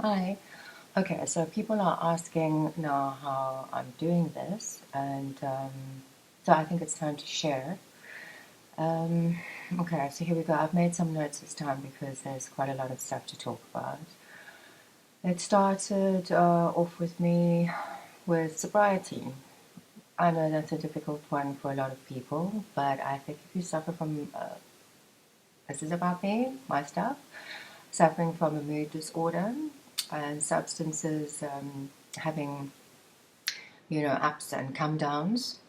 Hi. Okay, so people are asking now how I'm doing this, and so I think it's time to share. Um, okay, so here we go. I've made some notes this time because there's quite a lot of stuff to talk about. It started off with me with sobriety. I know that's a difficult one for a lot of people, but I think if you suffer from, this is about me, my stuff, suffering from a mood disorder and substances, having ups and come downs.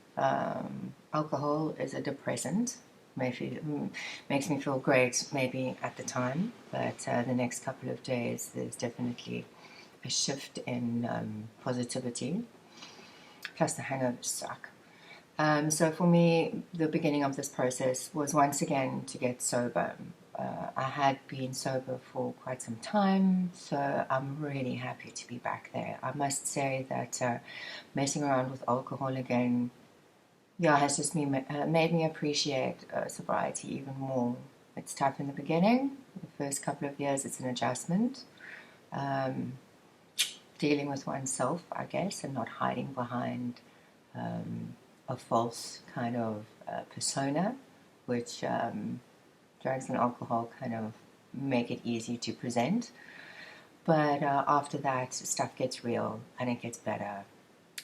Alcohol is a depressant. Makes me feel great maybe at the time, but the next couple of days there's definitely a shift in positivity. Plus the hangovers suck. So for me, the beginning of this process was once again to get sober. I had been sober for quite some time, so I'm really happy to be back there. I must say that messing around with alcohol again, yeah, has just made me appreciate sobriety even more. It's tough in the beginning. The first couple of years, it's an adjustment. Um, Dealing with oneself, I guess, and not hiding behind a false kind of persona, which drugs and alcohol kind of make it easy to present. But after that, stuff gets real and it gets better.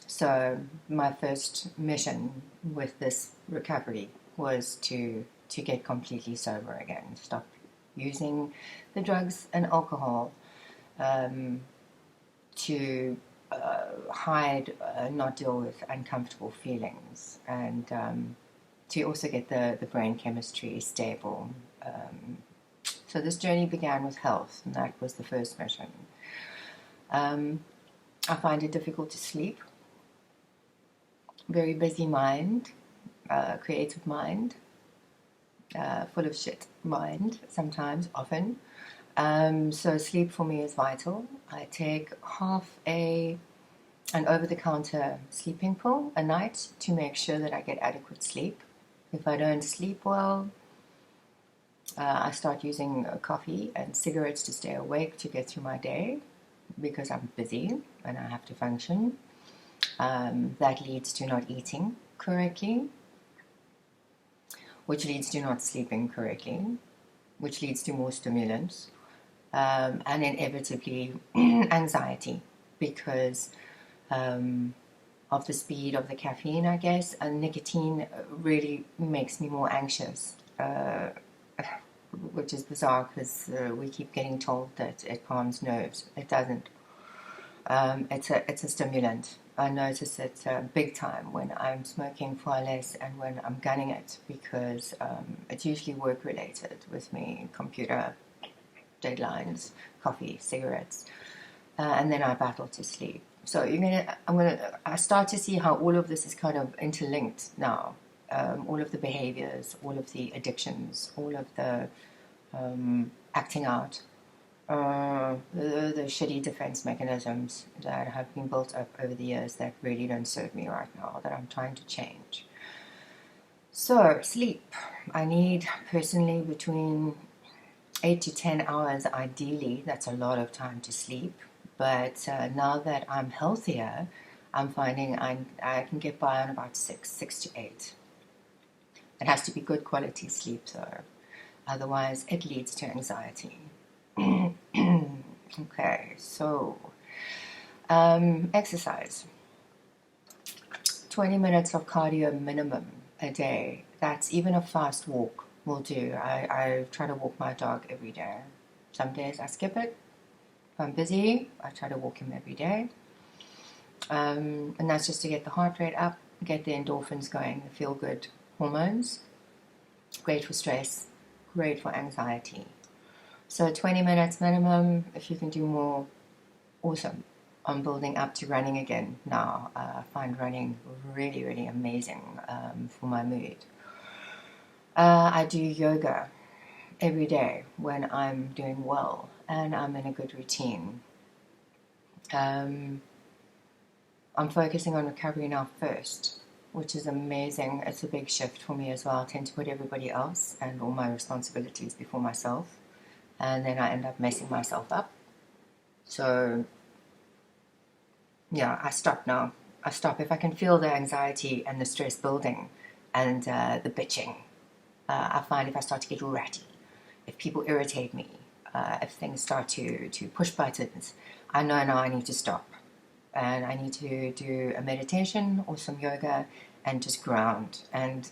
So my first mission with this recovery was to get completely sober again, stop using the drugs and alcohol um, to hide, not deal with uncomfortable feelings, and to also get the brain chemistry stable. So this journey began with health, and that was the first mission. Um, I find it difficult to sleep. Very busy mind, creative mind, full of shit mind sometimes, often. So sleep for me is vital. I take half an over-the-counter sleeping pill a night to make sure that I get adequate sleep. If I don't sleep well, I start using coffee and cigarettes to stay awake to get through my day because I'm busy and I have to function. That leads to not eating correctly, which leads to not sleeping correctly, which leads to more stimulants, and inevitably anxiety because of the speed of the caffeine, I guess, and nicotine really makes me more anxious, which is bizarre because we keep getting told that it calms nerves. It doesn't. It's a stimulant. I notice it big time when I'm smoking far less and when I'm gunning it because it's usually work related with me, computer, deadlines, coffee, cigarettes, and then I battle to sleep. So I start to see how all of this is kind of interlinked now. All of the behaviors, all of the addictions, all of the acting out, the shitty defense mechanisms that have been built up over the years that really don't serve me right now, that I'm trying to change. So, sleep. I need personally between 8 to 10 hours ideally. That's a lot of time to sleep. But now that I'm healthier, I'm finding I can get by on about 6 to 8. It has to be good quality sleep though. Otherwise, it leads to anxiety. Okay, so exercise. 20 minutes of cardio minimum a day. That's even a fast walk will do. I try to walk my dog every day. Some days I skip it. If I'm busy, I try to walk him every day. And that's just to get the heart rate up, get the endorphins going, the feel-good hormones. Great for stress, great for anxiety. So 20 minutes minimum. If you can do more, awesome. I'm building up to running again now. I find running really, really amazing for my mood. I do yoga every day when I'm doing well and I'm in a good routine. I'm focusing on recovery now first, which is amazing. It's a big shift for me as well. I tend to put everybody else and all my responsibilities before myself, and then I end up messing myself up. So yeah, I stop now. I stop if I can feel the anxiety and the stress building and the bitching. I find if I start to get ratty, if people irritate me, if things start to push buttons, I know now I need to stop. And I need to do a meditation or some yoga and just ground and,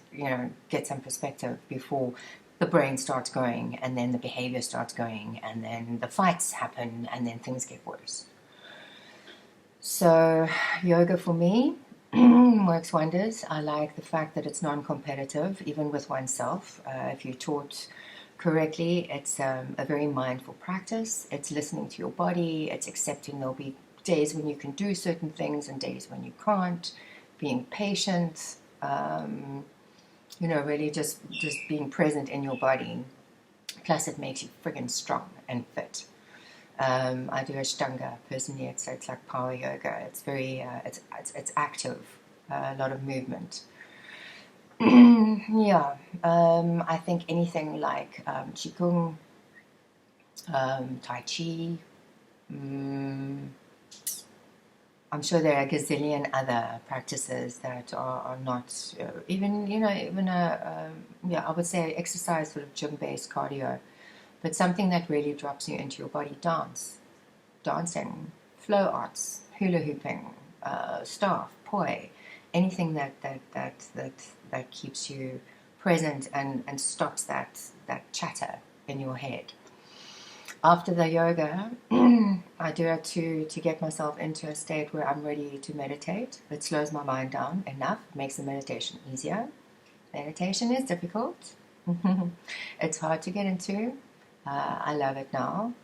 get some perspective before the brain starts going and then the behavior starts going and then the fights happen and then things get worse. So yoga for me works wonders. I like the fact that it's non-competitive, even with oneself. If you're taught correctly, it's a very mindful practice. It's listening to your body. It's accepting there'll be days when you can do certain things and days when you can't. Being patient, really just being present in your body. Plus, it makes you friggin' strong and fit. I do Ashtanga personally. It's like power yoga. It's very it's active, a lot of movement. Yeah, I think anything like Qigong, Tai Chi. I'm sure there are a gazillion other practices that are not I would say exercise, sort of gym-based cardio, but something that really drops you into your body. Dancing, flow arts, hula hooping, staff, poi, anything that keeps you present and stops that chatter in your head. After the yoga, I do it to get myself into a state where I'm ready to meditate. It slows my mind down enough, makes the meditation easier. Meditation is difficult. It's hard to get into. I love it now.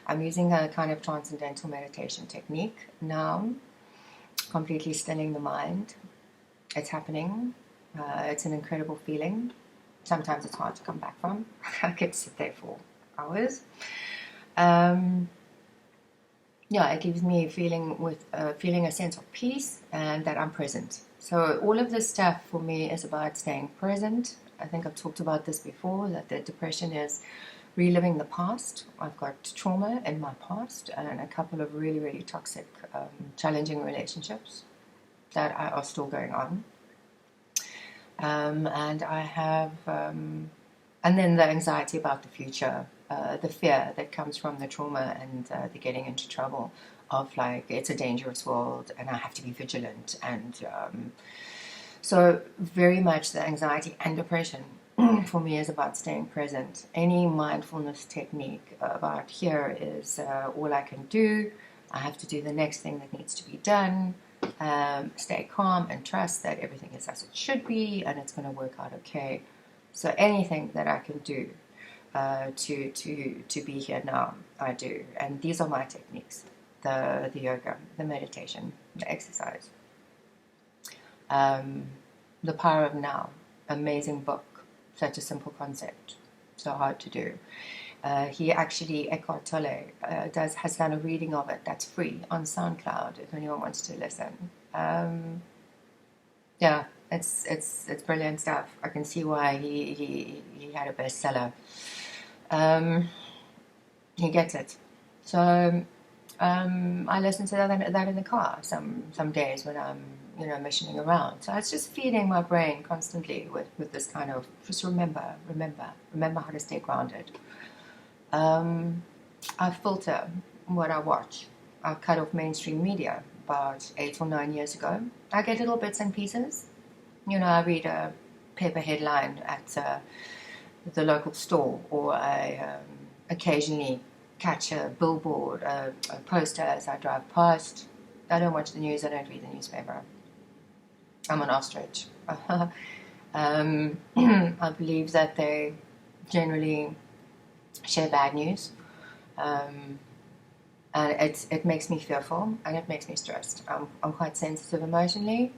I'm using a kind of transcendental meditation technique now, completely stilling the mind. It's happening. It's an incredible feeling. Sometimes it's hard to come back from. I could sit there for hours. It leaves me feeling a sense of peace and that I'm present. So all of this stuff for me is about staying present. I think I've talked about this before, that the depression is reliving the past. I've got trauma in my past and a couple of really, really toxic, challenging relationships that are still going on. And I have, and then the anxiety about the future, the fear that comes from the trauma and the getting into trouble of like, it's a dangerous world and I have to be vigilant. And so very much the anxiety and depression for me is about staying present. Any mindfulness technique about here is all I can do. I have to do the next thing that needs to be done. Stay calm and trust that everything is as it should be and it's going to work out okay. So anything that I can do to be here now, I do. And these are my techniques: the yoga, the meditation, the exercise. The Power of Now, amazing book. Such a simple concept, so hard to do. He actually, Eckhart Tolle, has done a reading of it that's free on SoundCloud if anyone wants to listen. It's brilliant stuff. I can see why he had a bestseller. He gets it. So I listen to that in the car some days when I'm missioning around. So it's just feeding my brain constantly with this kind of just remember how to stay grounded. I filter what I watch. I cut off mainstream media about 8 or 9 years ago. I get little bits and pieces. I read a paper headline at the local store, or I occasionally catch a billboard, a poster as I drive past. I don't watch the news. I don't read the newspaper. I'm an ostrich. I believe that they generally share bad news. And it makes me fearful and it makes me stressed. I'm quite sensitive emotionally.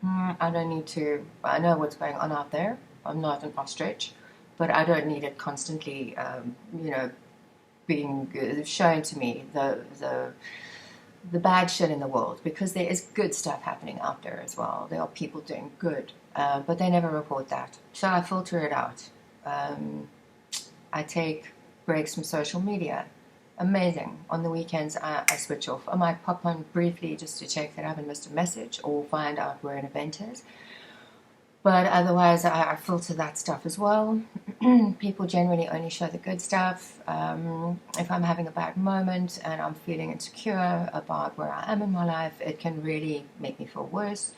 I don't need to. I know what's going on out there. I'm not an ostrich, but I don't need it constantly. Being shown to me the bad shit in the world, because there is good stuff happening out there as well. There are people doing good, but they never report that. So I filter it out. I take breaks from social media. amazing. On the weekends, I switch off. I might pop on briefly just to check that I haven't missed a message or find out where an event is. But otherwise, I filter that stuff as well. People generally only show the good stuff. If I'm having a bad moment and I'm feeling insecure about where I am in my life, it can really make me feel worse.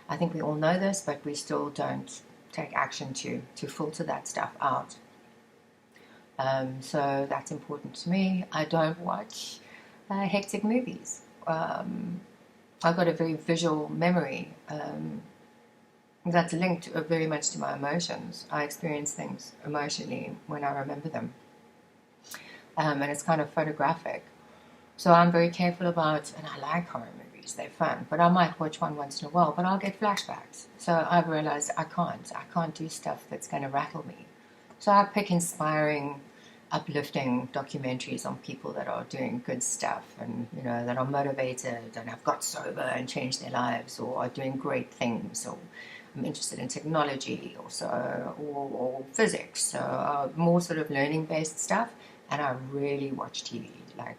I think we all know this, but we still don't take action to filter that stuff out. So that's important to me. I don't watch hectic movies. I've got a very visual memory. That's linked very much to my emotions. I experience things emotionally when I remember them. And it's kind of photographic. So I'm very careful about, and I like horror movies, they're fun, but I might watch one once in a while, but I'll get flashbacks. So I've realized I can't do stuff that's going to rattle me. So I pick inspiring, uplifting documentaries on people that are doing good stuff and, that are motivated and have got sober and changed their lives or are doing great things, or I'm interested in technology or physics, so more sort of learning-based stuff. And I really watch TV, like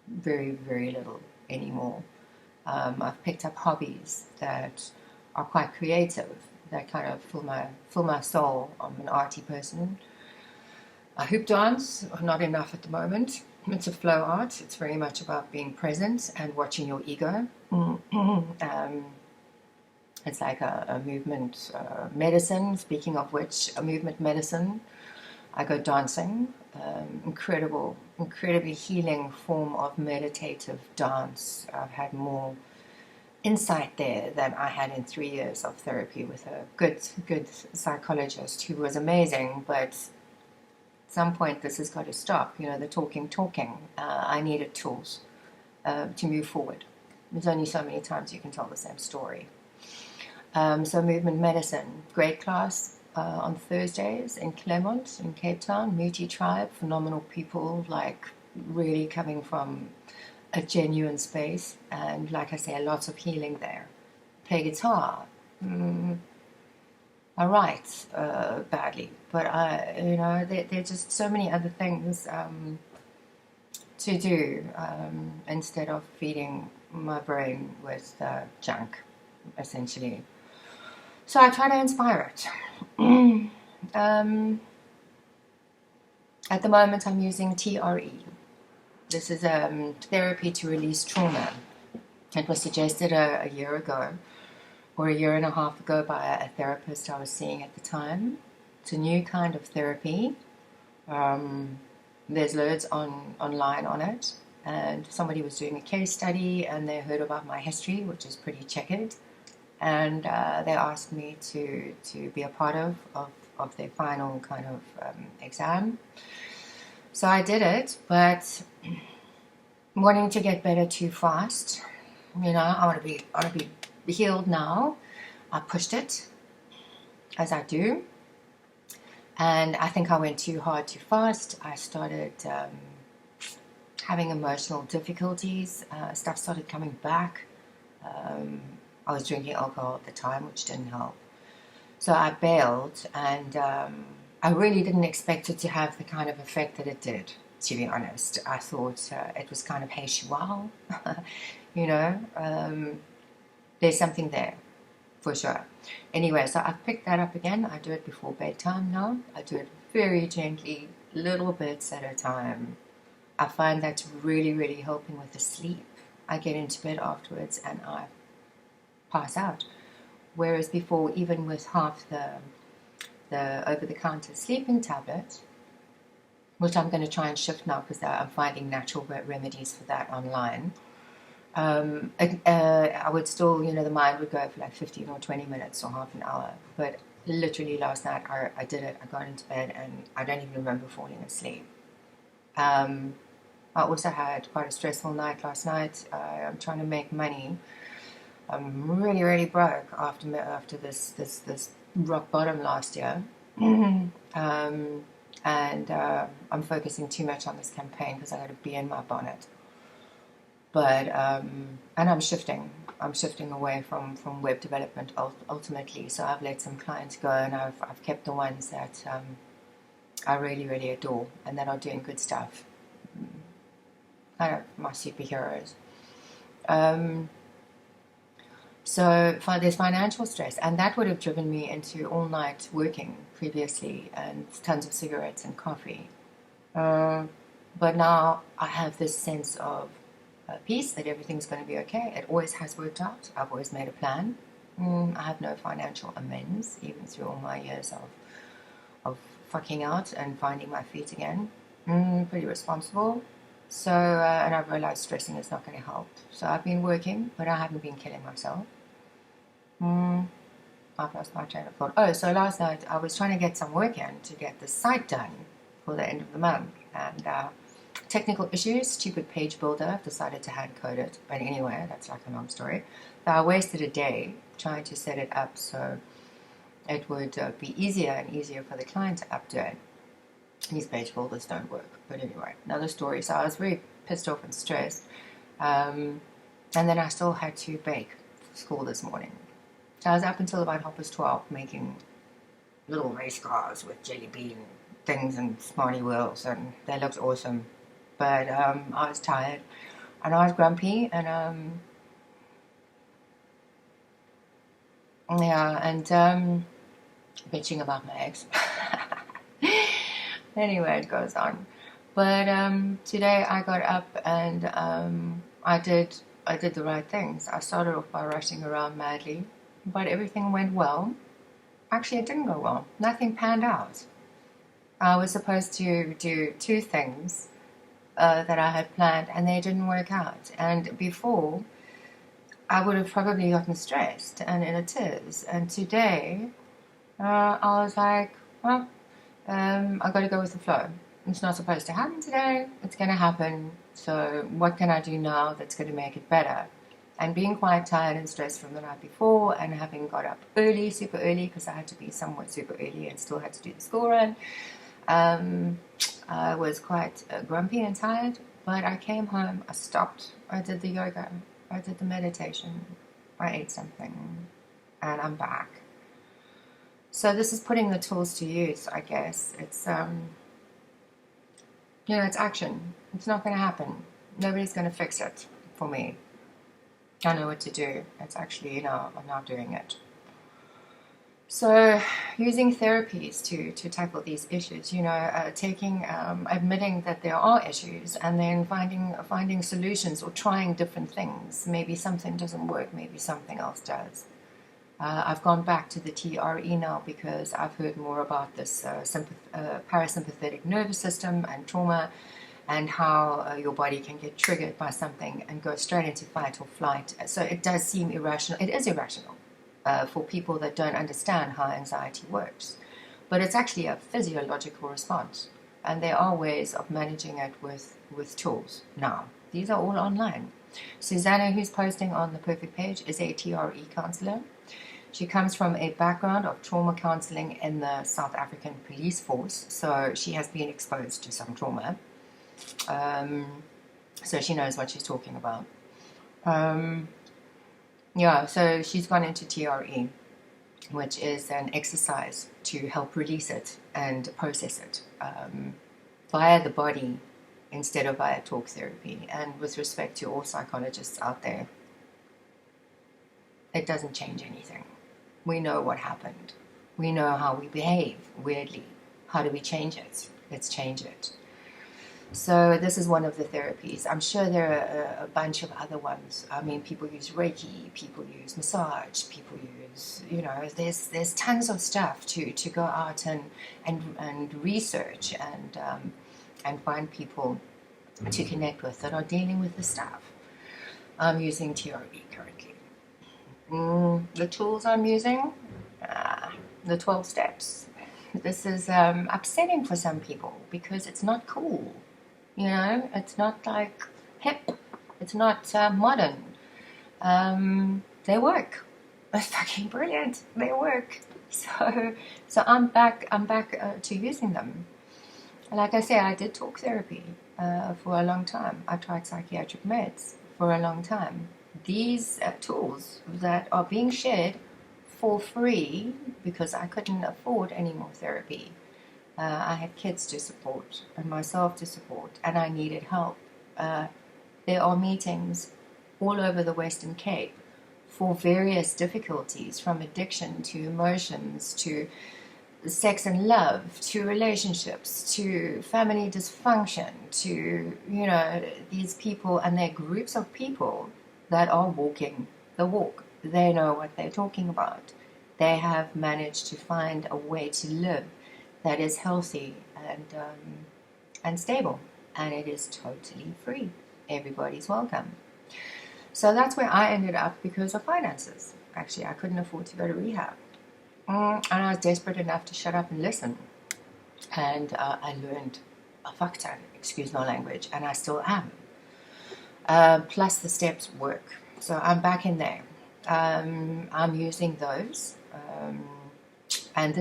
very, very little anymore. I've picked up hobbies that are quite creative, that kind of fill my soul. I'm an arty person. I hoop dance, not enough at the moment. It's a flow art. It's very much about being present and watching your ego. It's like a movement medicine. Speaking of which, a movement medicine. I go dancing. Incredibly healing form of meditative dance. I've had more insight there than I had in 3 years of therapy with a good psychologist who was amazing. But at some point, this has got to stop. The talking. I needed tools to move forward. There's only so many times you can tell the same story. So movement medicine, great class on Thursdays in Claremont in Cape Town. Muti tribe, phenomenal people, like really coming from a genuine space, and like I say, lots of healing there. Play guitar. I write badly, but there are just so many other things to do instead of feeding my brain with junk, essentially. So I try to inspire it. At the moment, I'm using TRE. This is therapy to release trauma. It was suggested a year ago, or a year and a half ago, by a therapist I was seeing at the time. It's a new kind of therapy. There's loads online on it. And somebody was doing a case study, and they heard about my history, which is pretty checkered. And they asked me to be a part of their final kind of exam. So I did it, but wanting to get better too fast. I want to be healed now. I pushed it, as I do. And I think I went too hard too fast. I started having emotional difficulties. Stuff started coming back. I was drinking alcohol at the time, which didn't help. So I bailed, and I really didn't expect it to have the kind of effect that it did, to be honest. I thought it was kind of, hey, wow, there's something there, for sure. Anyway, so I've picked that up again. I do it before bedtime now. I do it very gently, little bits at a time. I find that's really, really helping with the sleep. I get into bed afterwards and I pass out. Whereas before, even with half the over-the-counter sleeping tablet, which I'm going to try and shift now because I'm finding natural remedies for that online, I would still, the mind would go for like 15 or 20 minutes or half an hour. But literally last night I did it. I got into bed and I don't even remember falling asleep. I also had quite a stressful night last night. I'm trying to make money. I'm really, really broke after this rock bottom last year. And I'm focusing too much on this campaign because I got to be in my bonnet. But and I'm shifting away from web development ultimately. So I've let some clients go, and I've kept the ones that I really, really adore and that are doing good stuff. kind of my superheroes. Um, so there's financial stress, and that would have driven me into all night working previously and tons of cigarettes and coffee. Uh, but now I have this sense of peace that everything's going to be okay. It always has worked out. I've always made a plan. I have no financial amends, even through all my years of fucking out and finding my feet again. Pretty responsible. So, and I've realized stressing is not going to help. So I've been working, but I haven't been killing myself. I've lost my train of thought. Oh, so last night I was trying to get some work in to get the site done for the end of the month. And technical issues, stupid page builder, I've decided to hand code it. But anyway, that's like a long story. So I wasted a day trying to set it up so it would be easier and easier for the client to update. These page builders don't work. But anyway, another story. So I was very pissed off and stressed. And then I still had to bake for school this morning. So I was up until about 12:30 making little race cars with jelly bean things and smarty wheels, and they looked awesome. But I was tired and I was grumpy, and bitching about my ex. Anyway, it goes on. But today I got up and I did the right things. I started off by rushing around madly, but everything went well. Actually, it didn't go well. Nothing panned out. I was supposed to do two things that I had planned, and they didn't work out. And before, I would have probably gotten stressed and in a tears. And today, I was like, well, I got to go with the flow. It's not supposed to happen today. It's going to happen. So what can I do now that's going to make it better? And being quite tired and stressed from the night before, and having got up early, super early, because I had to be somewhat super early and still had to do the school run, I was quite grumpy and tired. But I came home, I stopped, I did the yoga, I did the meditation, I ate something, and I'm back. So this is putting the tools to use, I guess. It's it's action. It's not going to happen. Nobody's going to fix it for me. I know what to do. It's actually, I'm not doing it. So using therapies to tackle these issues, admitting that there are issues, and then finding solutions or trying different things. Maybe something doesn't work, maybe something else does. I've gone back to the TRE now because I've heard more about this parasympathetic nervous system and trauma, and how your body can get triggered by something and go straight into fight or flight. So it does seem irrational. It is irrational for people that don't understand how anxiety works. But it's actually a physiological response. And there are ways of managing it with tools now. These are all online. Susanna, who's posting on the Perfect page, is a TRE counselor. She comes from a background of trauma counseling in the South African police force, so she has been exposed to some trauma. So she knows what she's talking about. So she's gone into TRE, which is an exercise to help release it and process it via the body instead of via talk therapy. And with respect to all psychologists out there, it doesn't change anything. We know what happened. We know how we behave weirdly. How do we change it? Let's change it. So this is one of the therapies. I'm sure there are a bunch of other ones. I mean, people use Reiki, people use massage, people use, there's tons of stuff to go out and research and find people to connect with that are dealing with the stuff. I'm using TRE currently. The tools I'm using, the 12 steps. This is upsetting for some people because it's not cool. It's not like hip. It's not modern. They work. They're fucking brilliant. They work. So I'm back to using them. Like I say, I did talk therapy for a long time. I tried psychiatric meds for a long time. These tools that are being shared for free because I couldn't afford any more therapy. I had kids to support and myself to support, and I needed help. there are meetings all over the Western Cape for various difficulties, from addiction to emotions to sex and love to relationships to family dysfunction to, these people, and they're groups of people that are walking the walk. They know what they're talking about. They have managed to find a way to live that is healthy and stable, and it is totally free. Everybody's welcome. So that's where I ended up because of finances. Actually, I couldn't afford to go to rehab. And I was desperate enough to shut up and listen. And I learned a fuck ton, excuse my language, and I still am. Plus the steps work. So I'm back in there. I'm using those. And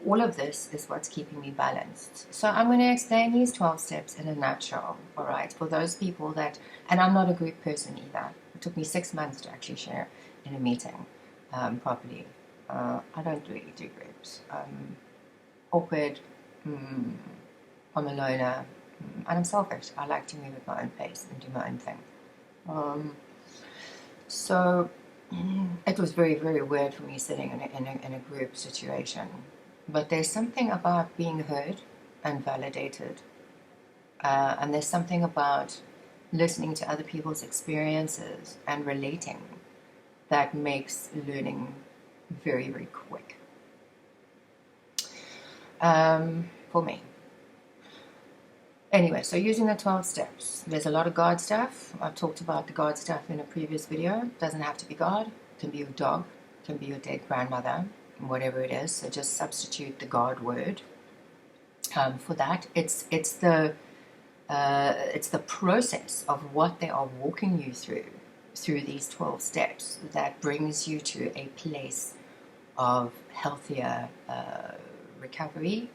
all of this is what's keeping me balanced. So I'm going to explain these 12 steps in a nutshell, all right, for those people and I'm not a group person either. It took me 6 months to actually share in a meeting properly. I don't really do groups. Awkward, I'm a loner, and I'm selfish. I like to move at my own pace and do my own thing. So it was very, very weird for me sitting in a group situation. But there's something about being heard and validated. And there's something about listening to other people's experiences and relating that makes learning very, very quick. For me. Anyway, so using the 12 steps. There's a lot of God stuff. I've talked about the God stuff in a previous video. It doesn't have to be God. It can be your dog. It can be your dead grandmother. Whatever it is. So just substitute the God word for that. It's the process of what they are walking you through these 12 steps that brings you to a place of healthier recovery,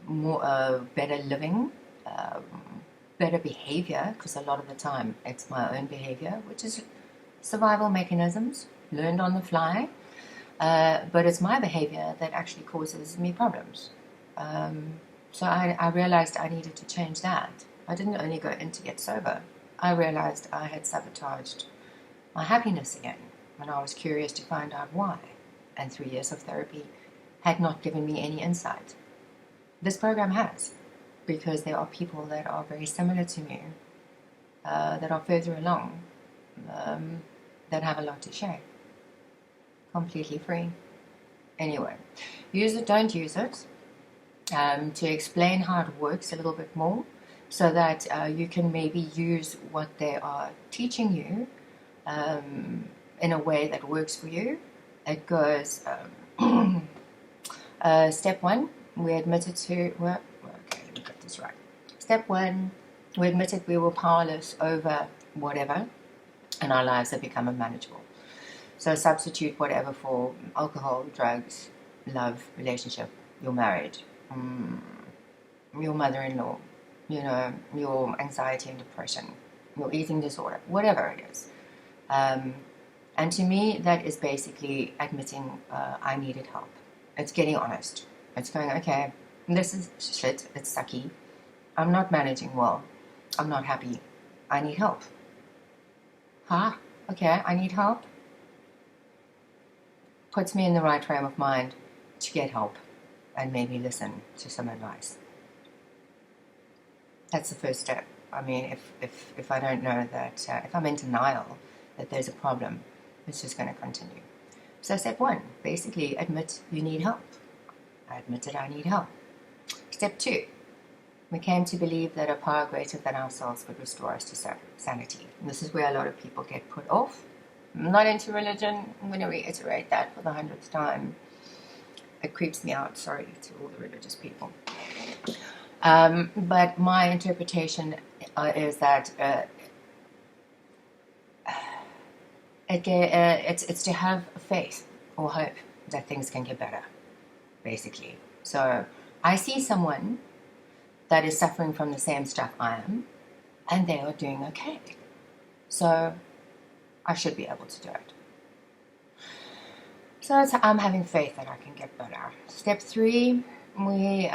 more better living, better behavior, because a lot of the time it's my own behavior, which is survival mechanisms learned on the fly, but it's my behavior that actually causes me problems. So I realized I needed to change that. I didn't only go in to get sober. I realized I had sabotaged my happiness again, and I was curious to find out why. And 3 years of therapy had not given me any insight. This program has, because there are people that are very similar to me, that are further along, that have a lot to share. Completely free. Anyway, use it, don't use it. To explain how it works a little bit more, so that you can maybe use what they are teaching you in a way that works for you. It goes, step 1, we admitted to, well, okay, let me get this right. Step 1, we admitted we were powerless over whatever, and our lives have become unmanageable. So substitute whatever for alcohol, drugs, love, relationship, your marriage, your mother-in-law, your anxiety and depression, your eating disorder, whatever it is. And to me, that is basically admitting I needed help. It's getting honest. It's going, okay, this is shit, it's sucky. I'm not managing well. I'm not happy. I need help. Okay, I need help. Puts me in the right frame of mind to get help and maybe listen to some advice. That's the first step. I mean, if I don't know that, if I'm in denial that there's a problem, it's just going to continue. So step 1, basically admit you need help. I admitted I need help. Step 2, we came to believe that a power greater than ourselves would restore us to sanity. And this is where a lot of people get put off. I'm not into religion. I'm going to reiterate that for the 100th time. It creeps me out, sorry to all the religious people. But my interpretation is that it's to have faith or hope that things can get better, basically. So I see someone that is suffering from the same stuff I am, and they are doing okay. So I should be able to do it. So I'm having faith that I can get better. Step 3, okay,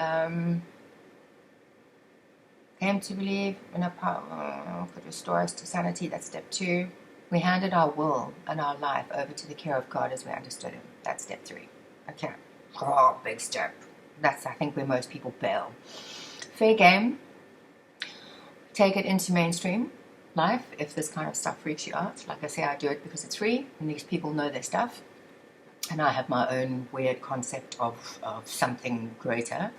came to believe in a power could restore us to sanity. That's step 2. We handed our will and our life over to the care of God as we understood Him. That's step 3. Okay. Oh, big step. That's, I think, where most people bail. Fair game. Take it into mainstream life if this kind of stuff freaks you out. Like I say, I do it because it's free and these people know their stuff. And I have my own weird concept of something greater.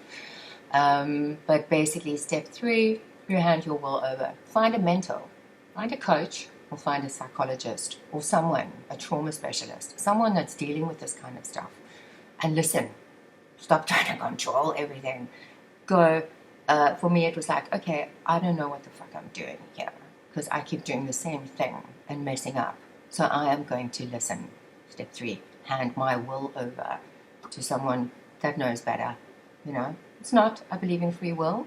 But basically, step 3, you hand your will over. Find a mentor, find a coach, or find a psychologist, or someone, a trauma specialist, someone that's dealing with this kind of stuff. And listen, stop trying to control everything. Go, for me it was like, okay, I don't know what the fuck I'm doing here, because I keep doing the same thing and messing up. So I am going to listen. Step 3, hand my will over to someone that knows better. You know, it's not, I believe in free will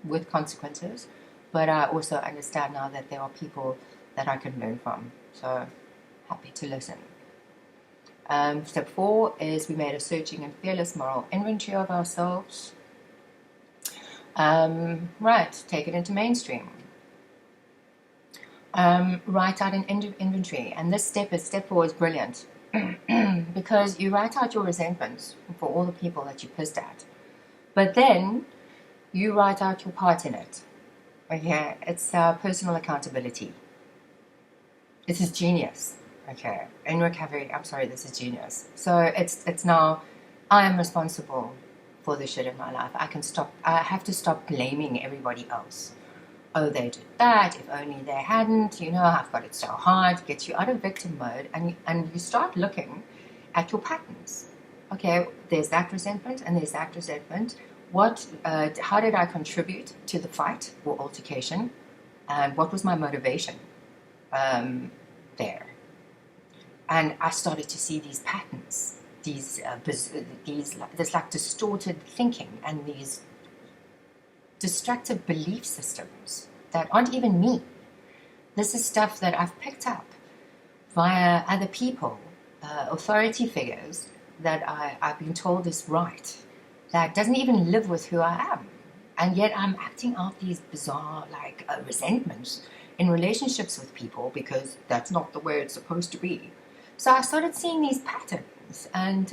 with consequences, but I also understand now that there are people that I can learn from. So happy to listen. Step 4 is we made a searching and fearless moral inventory of ourselves. Right, take it into mainstream. Write out an inventory, and this step 4 is brilliant because you write out your resentments for all the people that you pissed at, but then you write out your part in it. Okay, it's personal accountability. This is genius. Okay, in recovery, I'm sorry, this is genius. So it's now, I am responsible for the shit in my life. I have to stop blaming everybody else. Oh, they did that, if only they hadn't, you know, I've got it so hard. Gets you out of victim mode, and you start looking at your patterns. Okay, there's that resentment and there's that resentment. How did I contribute to the fight or altercation? And what was my motivation there? And I started to see these patterns, this like distorted thinking and these destructive belief systems that aren't even me. This is stuff that I've picked up via other people, authority figures that I've been told is right, that doesn't even live with who I am. And yet I'm acting out these bizarre resentments in relationships with people because that's not the way it's supposed to be. So I started seeing these patterns and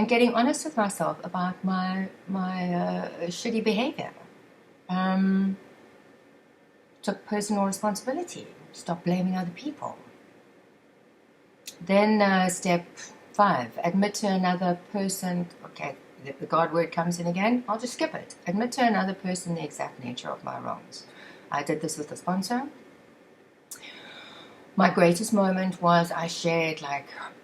getting honest with myself about my shitty behavior. Took personal responsibility. Stop blaming other people. Then step 5, admit to another person. Okay, the God word comes in again. I'll just skip it. Admit to another person the exact nature of my wrongs. I did this with a sponsor. My greatest moment was I shared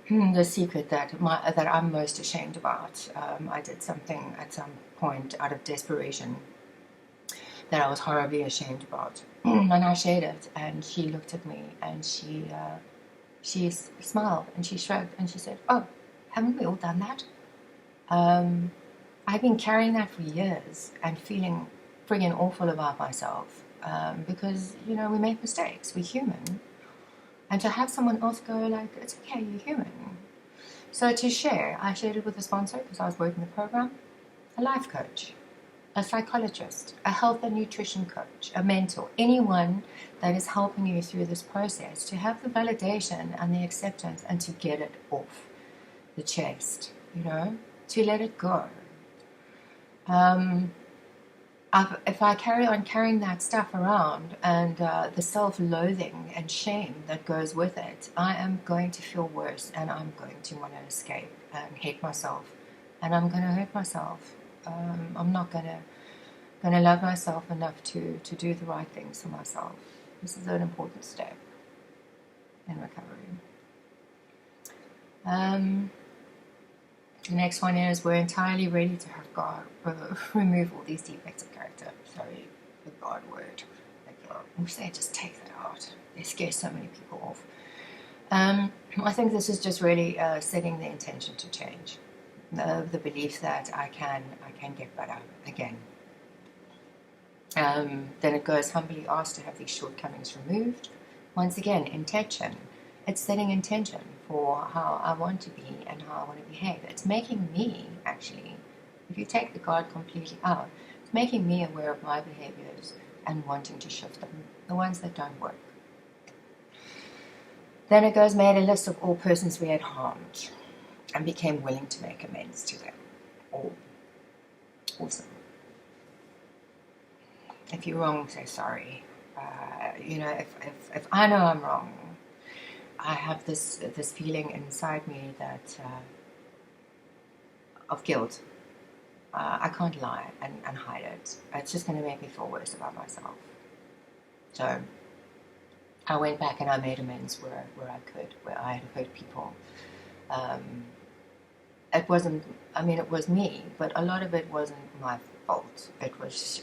the secret that I'm most ashamed about. I did something at some point out of desperation that I was horribly ashamed about, and I shared it. And she looked at me and she smiled and she shrugged and she said, "Oh, haven't we all done that?" I've been carrying that for years and feeling friggin' awful about myself because we make mistakes. We're human. And to have someone else go it's okay, you're human. So to share, I shared it with a sponsor because I was working the program, a life coach, a psychologist, a health and nutrition coach, a mentor, anyone that is helping you through this process to have the validation and the acceptance and to get it off the chest, to let it go. If I carry on carrying that stuff around and the self-loathing and shame that goes with it, I am going to feel worse and I'm going to want to escape and hate myself, and I'm going to hurt myself. I'm not going to love myself enough to do the right things for myself. This is an important step in recovery. The next one is we're entirely ready to have God remove all these defects of character. Sorry, the God word. We say just take that out. They scare so many people off. I think this is just really setting the intention to change. The belief that I can get better again. Then it goes humbly asked to have these shortcomings removed. Once again, intention. It's setting intention for how I want to be and how I want to behave. It's making me, actually, if you take the God completely out, it's making me aware of my behaviors and wanting to shift them, the ones that don't work. Then it goes, made a list of all persons we had harmed and became willing to make amends to them all. Awesome. If you're wrong, say sorry. If I know I'm wrong, I have this feeling inside me that of guilt. I can't lie and hide it. It's just going to make me feel worse about myself. So I went back and I made amends where I could, where I had hurt people. It wasn't, it was me, but a lot of it wasn't my fault. It was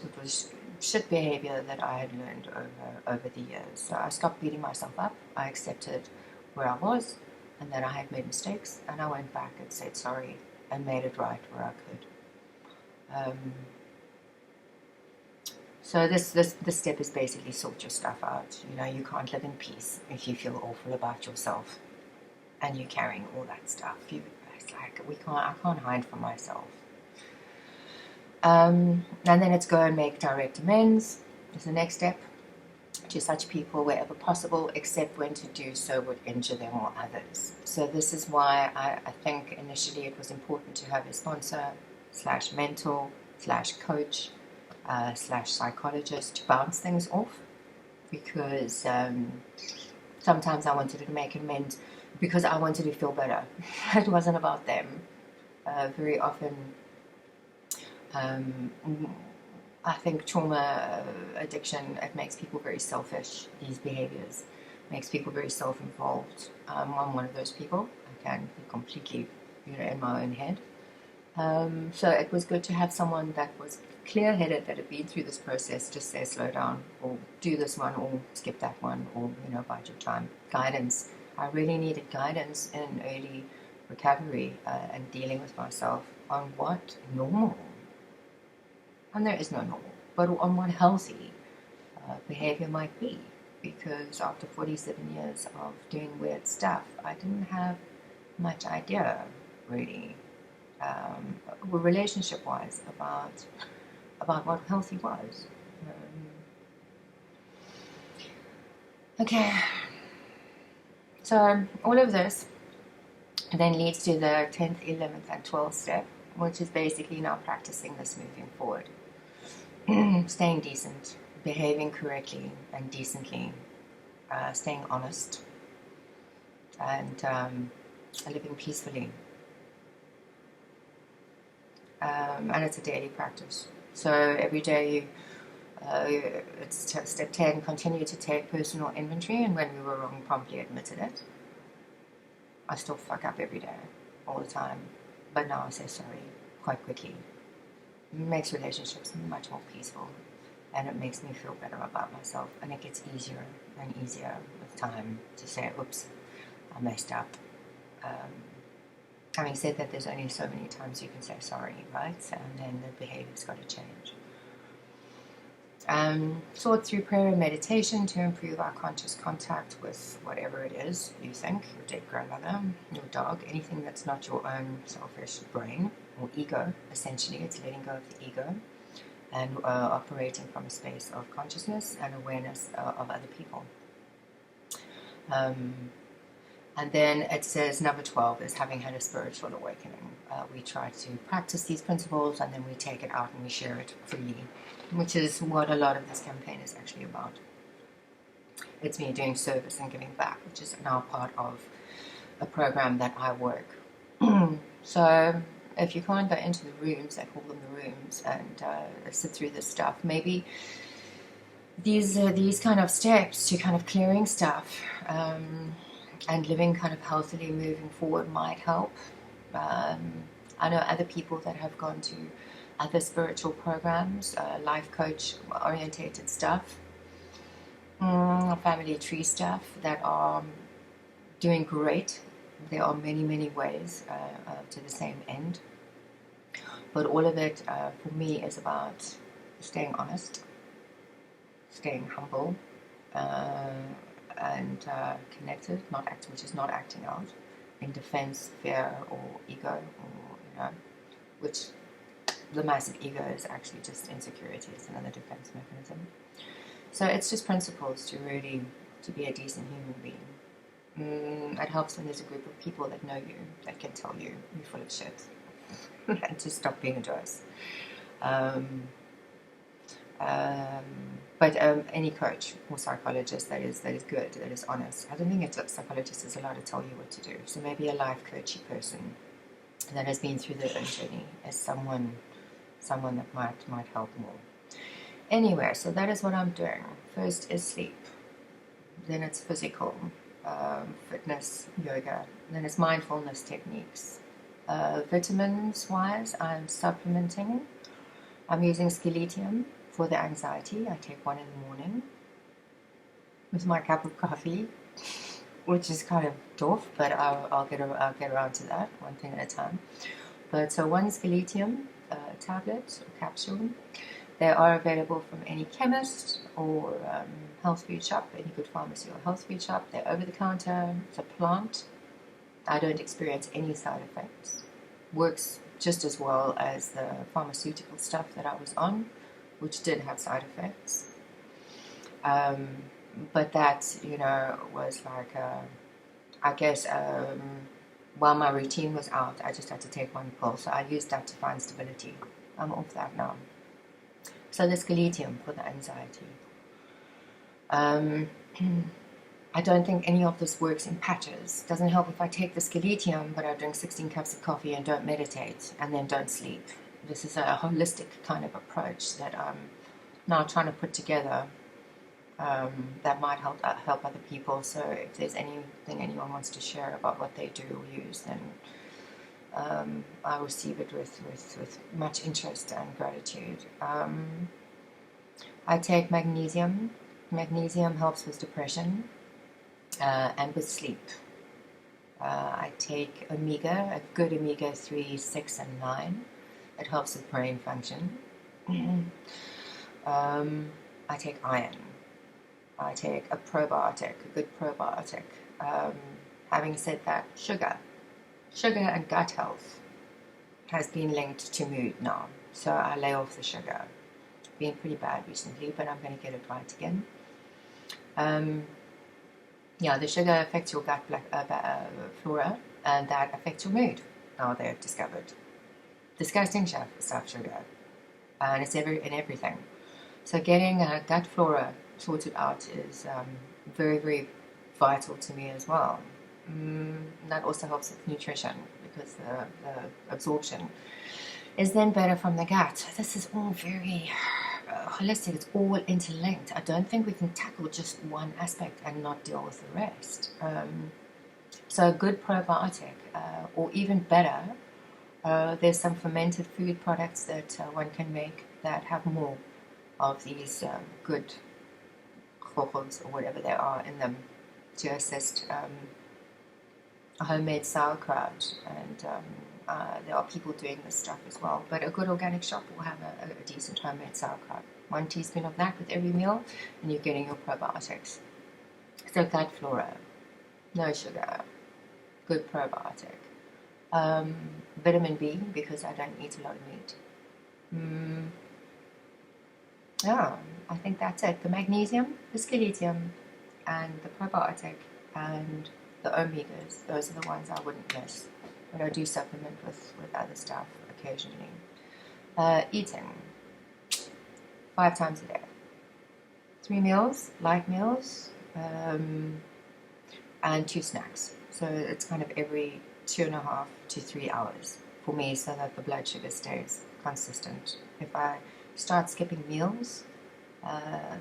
shit behavior that I had learned over the years. So I stopped beating myself up. I accepted where I was and that I had made mistakes, and I went back and said sorry and made it right where I could. So this step is basically sort your stuff out. You can't live in peace if you feel awful about yourself and you're carrying all that stuff. It's like I can't hide from myself. And then it's go and make direct amends is the next step to such people wherever possible, except when to do so would injure them or others. So this is why I think initially it was important to have a sponsor / mentor / coach / psychologist to bounce things off, because sometimes I wanted to make amends because I wanted to feel better. It wasn't about them. Very often I think trauma, addiction, it makes people very selfish. These behaviors makes people very self-involved. I'm one of those people. I can be completely, in my own head. So it was good to have someone that was clear-headed, that had been through this process, just say slow down, or do this one, or skip that one, or bide your time. Guidance. I really needed guidance in early recovery and dealing with myself on what normal. And there is no normal, but on what healthy behavior might be. Because after 47 years of doing weird stuff, I didn't have much idea, really, relationship-wise, about what healthy was. Okay, so all of this then leads to the 10th, 11th, and 12th step, which is basically now practicing this moving forward. Staying decent, behaving correctly and decently, staying honest, and living peacefully. And it's a daily practice. So every day, it's step 10, continue to take personal inventory, and when we were wrong, promptly admitted it. I still fuck up every day, all the time, but now I say sorry quite quickly. It makes relationships much more peaceful, and it makes me feel better about myself, and it gets easier and easier with time to say, oops, I messed up. Having said that, there's only so many times you can say sorry, right? And then the behavior's got to change. Sort through prayer and meditation to improve our conscious contact with whatever it is you think, your dead grandmother, your dog, anything that's not your own selfish brain or ego. Essentially, it's letting go of the ego and operating from a space of consciousness and awareness of other people. And then it says number 12 is having had a spiritual awakening. We try to practice these principles, and then we take it out and we share it freely, which is what a lot of this campaign is actually about. It's me doing service and giving back, which is now part of a program that I work. So if you can't go into the rooms, they call them the rooms, and sit through this stuff, maybe these kind of steps to kind of clearing stuff and living kind of healthily moving forward might help. I know other people that have gone to other spiritual programs, life coach orientated stuff, family tree stuff that are doing great. There are many, many ways to the same end. But all of it, for me, is about staying honest, staying humble, and connected, which is not acting out in defense, fear, or ego, or which the massive ego is actually just insecurity. It's another defense mechanism. So it's just principles to really to be a decent human being. It helps when there's a group of people that know you, that can tell you you're full of shit, and to stop being a doss. But any coach or psychologist that is good, that is honest. I don't think a psychologist is allowed to tell you what to do. So maybe a life coachy person that has been through their own journey is someone that might help more. Anyway, so that is what I'm doing. First is sleep, then it's physical, fitness, yoga, then it's mindfulness techniques. Vitamins wise, I'm supplementing. I'm using Skeletum for the anxiety. I take one in the morning with my cup of coffee, which is kind of tough, but I'll get around to that one thing at a time. But so one Skeletum tablet or capsule. They are available from any chemist or health food shop, any good pharmacy or health food shop. They're over the counter. It's a plant. I don't experience any side effects. Works just as well as the pharmaceutical stuff that I was on, which did have side effects. But that, was like, I guess, while my routine was out, I just had to take one pill. So I used that to find stability. I'm off that now. So the Skeletum for the anxiety. I don't think any of this works in patches. Doesn't help if I take the Skeletum, but I drink 16 cups of coffee and don't meditate and then don't sleep. This is a holistic kind of approach that I'm now trying to put together that might help other people. So if there's anything anyone wants to share about what they do or use, then I receive it with much interest and gratitude. I take magnesium. Magnesium helps with depression and with sleep. I take a good omega-3, 6, and 9. It helps with brain function. I take iron. I take a good probiotic. Having said that, sugar and gut health has been linked to mood now. So I lay off the sugar. Been pretty bad recently, but I'm going to get it right again. The sugar affects your gut flora, and that affects your mood. Now they've discovered. Disgusting stuff, sugar. And it's in everything. So getting gut flora sorted out is very, very vital to me as well. That also helps with nutrition because the absorption is then better from the gut. So this is all very holistic. It's all interlinked. I don't think we can tackle just one aspect and not deal with the rest. So a good probiotic, or even better, there's some fermented food products that one can make that have more of these good chocolates or whatever they are in them to assist a homemade sauerkraut, and there are people doing this stuff as well. But a good organic shop will have a decent homemade sauerkraut. 1 teaspoon of that with every meal, and you're getting your probiotics. So gut flora, no sugar, good probiotic. Vitamin B, because I don't eat a lot of meat. I think that's it. The magnesium, the Skeletum, and the probiotic, and the omegas. Those are the ones I wouldn't miss. But I do supplement with other stuff occasionally. Eating 5 times a day. 3 meals, light meals, and 2 snacks. So it's kind of every 2.5 to 3 hours for me, so that the blood sugar stays consistent. If I start skipping meals,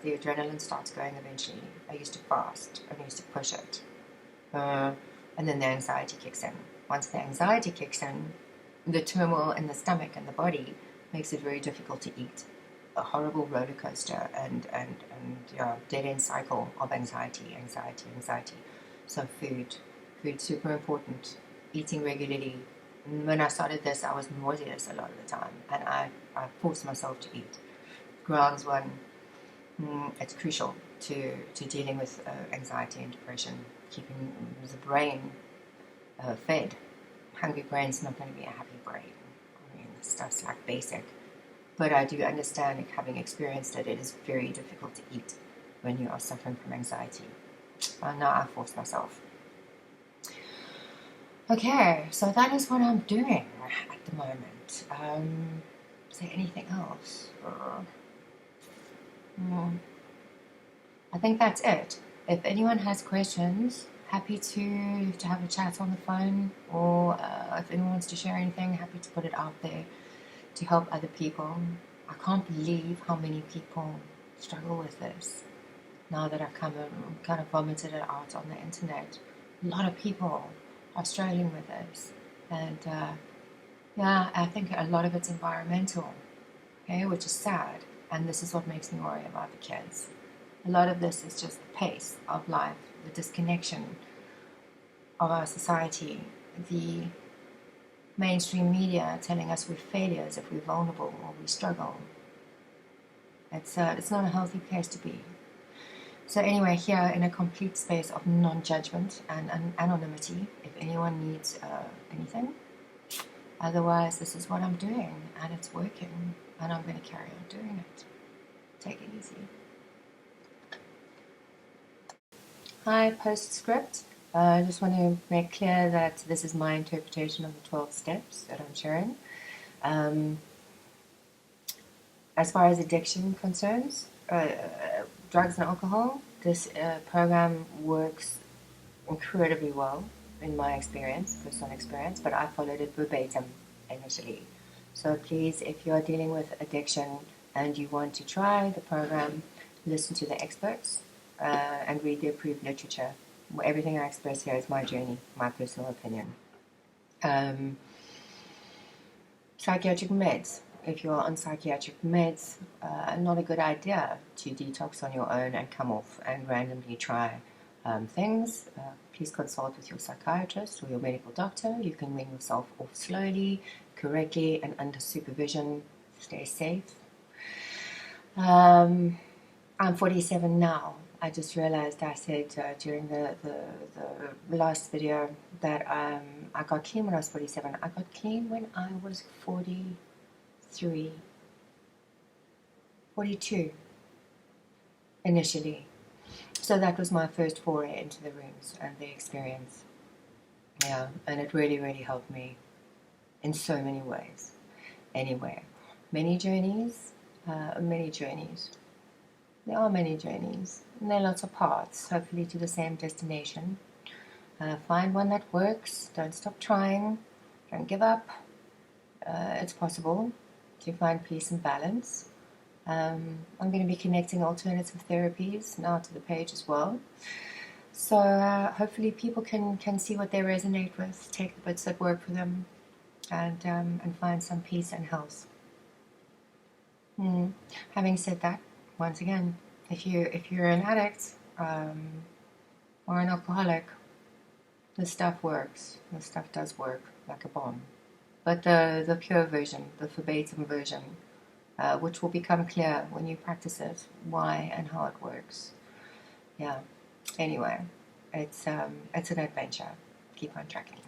the adrenaline starts going eventually. I used to fast. I used to push it. And then the anxiety kicks in. Once the anxiety kicks in, the turmoil in the stomach and the body makes it very difficult to eat. A horrible roller coaster and dead-end cycle of anxiety. So food super important. Eating regularly. When I started this, I was nauseous a lot of the time, and I forced myself to eat. Grounds one, it's crucial to dealing with anxiety and depression, keeping the brain fed. Hungry brain's not going to be a happy brain. stuff's like basic. But I do understand, having experienced it, it is very difficult to eat when you are suffering from anxiety. Now I force myself. Okay, so that is what I'm doing at the moment. Is there anything else? I think that's it. If anyone has questions, happy to have a chat on the phone, or if anyone wants to share anything, happy to put it out there to help other people. I can't believe how many people struggle with this. Now that I've kind of vomited it out on the internet, a lot of people are struggling with this, and yeah, I think a lot of it's environmental, okay, which is sad, and this is what makes me worry about the kids. A lot of this is just the pace of life, the disconnection of our society, the mainstream media telling us we're failures if we're vulnerable or we struggle. It's not a healthy place to be. So anyway, here in a complete space of non-judgment and anonymity, if anyone needs anything. Otherwise, this is what I'm doing, and it's working, and I'm going to carry on doing it. Take it easy. Hi, postscript. I just want to make clear that this is my interpretation of the 12 steps that I'm sharing. As far as addiction concerns, drugs and alcohol, this program works incredibly well in my experience, personal experience, but I followed it verbatim initially. So please, if you are dealing with addiction and you want to try the program, listen to the experts and read the approved literature. Everything I express here is my journey, my personal opinion. Psychiatric meds. If you're on psychiatric meds, not a good idea to detox on your own and come off and randomly try things. Please consult with your psychiatrist or your medical doctor. You can wean yourself off slowly, correctly, and under supervision. Stay safe. I'm 47 now. I just realized I said during the last video that I got clean when I was 47. I got clean when I was 43, 42 initially. So that was my first foray into the rooms and the experience. Yeah, and it really, really helped me in so many ways. Anyway, many journeys. There are many journeys, and there are lots of paths, hopefully to the same destination. Find one that works. Don't stop trying. Don't give up. It's possible to find peace and balance. I'm going to be connecting alternative therapies now to the page as well. So hopefully people can see what they resonate with, take the bits that work for them, and find some peace and health. Having said that, once again, if you're an addict or an alcoholic, this stuff works. This stuff does work like a bomb. But the pure version, the verbatim version, which will become clear when you practice it, why and how it works. Yeah. Anyway, it's an adventure. Keep on tracking.